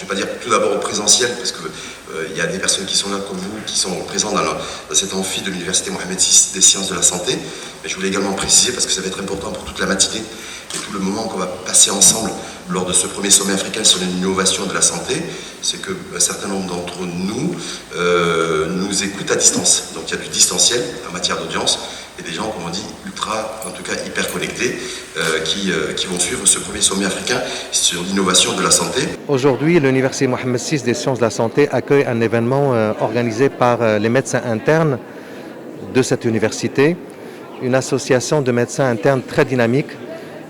je ne vais pas dire tout d'abord au présentiel, parce qu'il y a des personnes qui sont là comme vous, qui sont présentes dans cet amphi de l'Université Mohamed VI des sciences de la santé. Mais je voulais également préciser, parce que ça va être important pour toute la matinée, et tout le moment qu'on va passer ensemble lors de ce premier sommet africain sur l'innovation de la santé, c'est qu'un certain nombre d'entre nous nous écoutent à distance. Donc il y a du distanciel en matière d'audience, et des gens, comme on dit, ultra, en tout cas hyper connectés, qui vont suivre ce premier sommet africain sur l'innovation de la santé. Aujourd'hui, l'Université Mohamed VI des sciences de la santé accueille un événement organisé par les médecins internes de cette université, une association de médecins internes très dynamique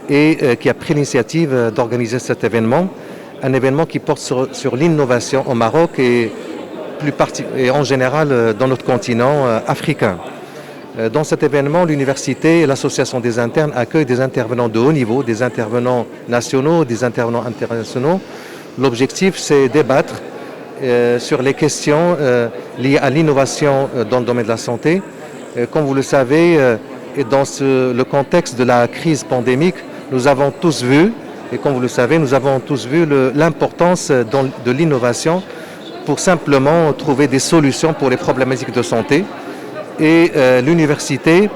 et qui a pris l'initiative d'organiser cet événement, un événement qui porte sur l'innovation au Maroc et en général dans notre continent africain. Dans cet événement, l'université et l'association des internes accueillent des intervenants de haut niveau, des intervenants nationaux, des intervenants internationaux. L'objectif, c'est débattre sur les questions liées à l'innovation dans le domaine de la santé. Comme vous le savez, et dans le contexte de la crise pandémique, nous avons tous vu, et comme vous le savez, nous avons tous vu l'importance de l'innovation pour simplement trouver des solutions pour les problématiques de santé. Et l'université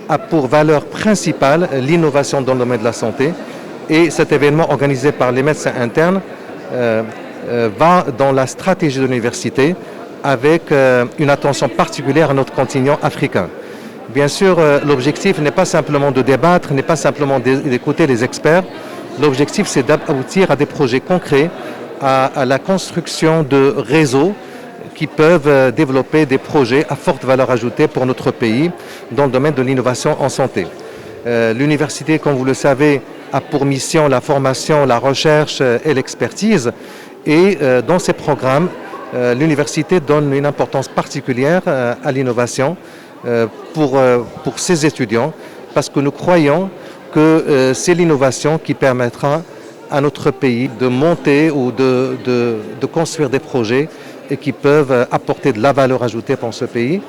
a pour valeur principale l'innovation dans le domaine de la santé. Et cet événement organisé par les médecins internes va dans la stratégie de l'université avec une attention particulière à notre continent africain. Bien sûr, l'objectif n'est pas simplement de débattre, n'est pas simplement d'écouter les experts. L'objectif, c'est d'aboutir à des projets concrets, à la construction de réseaux qui peuvent développer des projets à forte valeur ajoutée pour notre pays dans le domaine de l'innovation en santé. L'université, comme vous le savez, a pour mission la formation, la recherche et l'expertise. Et dans ces programmes, l'université donne une importance particulière à l'innovation pour ses étudiants, parce que nous croyons que c'est l'innovation qui permettra à notre pays de monter ou de construire des projets et qui peuvent apporter de la valeur ajoutée pour ce pays,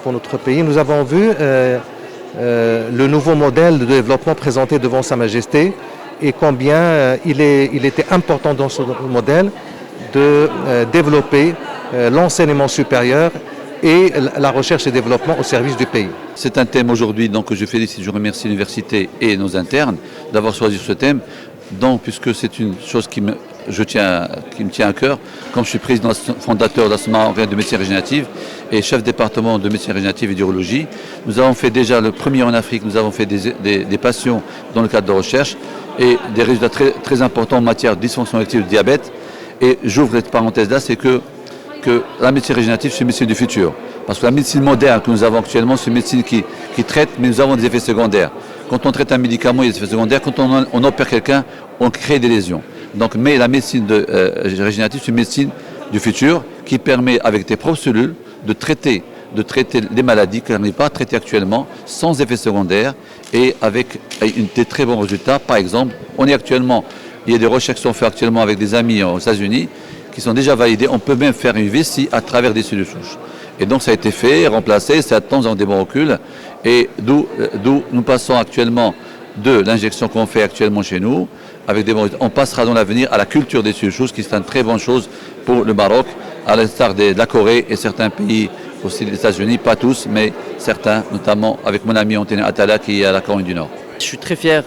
pour notre pays. Nous avons vu le nouveau modèle de développement présenté devant Sa Majesté et combien il était important dans ce modèle de développer l'enseignement supérieur et la recherche et développement au service du pays. C'est un thème aujourd'hui donc, que je félicite, je remercie l'université et nos internes d'avoir choisi ce thème, donc, puisque c'est une chose qui me tient à cœur, comme je suis président fondateur de l'Association marocaine de médecine régénérative et chef département de médecine régénérative et d'urologie. Nous avons fait déjà le premier en Afrique, nous avons fait des patients dans le cadre de recherche et des résultats très, très importants en matière de dysfonction érectile et de diabète. Et j'ouvre cette parenthèse-là, c'est que la médecine régénérative, c'est une médecine du futur. Parce que la médecine moderne que nous avons actuellement, c'est une médecine qui traite, mais nous avons des effets secondaires. Quand on traite un médicament, il y a des effets secondaires. Quand on opère quelqu'un, on crée des lésions. Donc, mais la médecine régénérative, c'est une médecine du futur qui permet, avec tes propres cellules, de traiter des maladies qu'on n'arrive pas à traiter actuellement, sans effets secondaires et avec des très bons résultats. Par exemple, il y a des recherches qui sont faites actuellement avec des amis aux États-Unis qui sont déjà validées. On peut même faire une vessie à travers des cellules souches. Et donc ça a été fait, remplacé, ça attend dans des bons reculs. Et d'où nous passons actuellement de l'injection qu'on fait actuellement chez nous, avec des bons résultats. On passera dans l'avenir à la culture des cellules souches, qui est une très bonne chose pour le Maroc, à l'instar de la Corée et certains pays, aussi les États-Unis, pas tous, mais certains, notamment avec mon ami Anthony Atala qui est à la Corée du Nord. Je suis très fier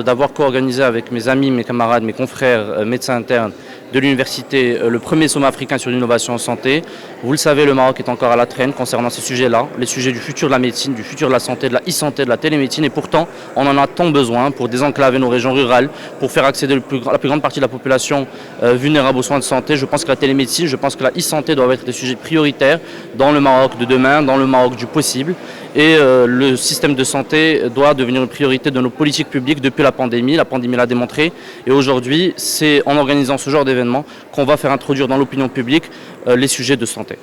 d'avoir co-organisé avec mes amis, mes camarades, mes confrères médecins internes de l'université le premier sommet africain sur l'innovation en santé. Vous le savez, le Maroc est encore à la traîne concernant ces sujets-là, les sujets du futur de la médecine, du futur de la santé, de la e-santé, de la télémédecine. Et pourtant, on en a tant besoin pour désenclaver nos régions rurales, pour faire accéder la plus grande partie de la population vulnérable aux soins de santé. Je pense que la télémédecine, je pense que la e-santé doivent être des sujets prioritaires dans le Maroc de demain, dans le Maroc du possible. Et le système de santé doit devenir une priorité de nos politiques publiques depuis la pandémie. La pandémie l'a démontré. Et aujourd'hui, c'est en organisant ce genre d'événement qu'on va faire introduire dans l'opinion publique les sujets de santé.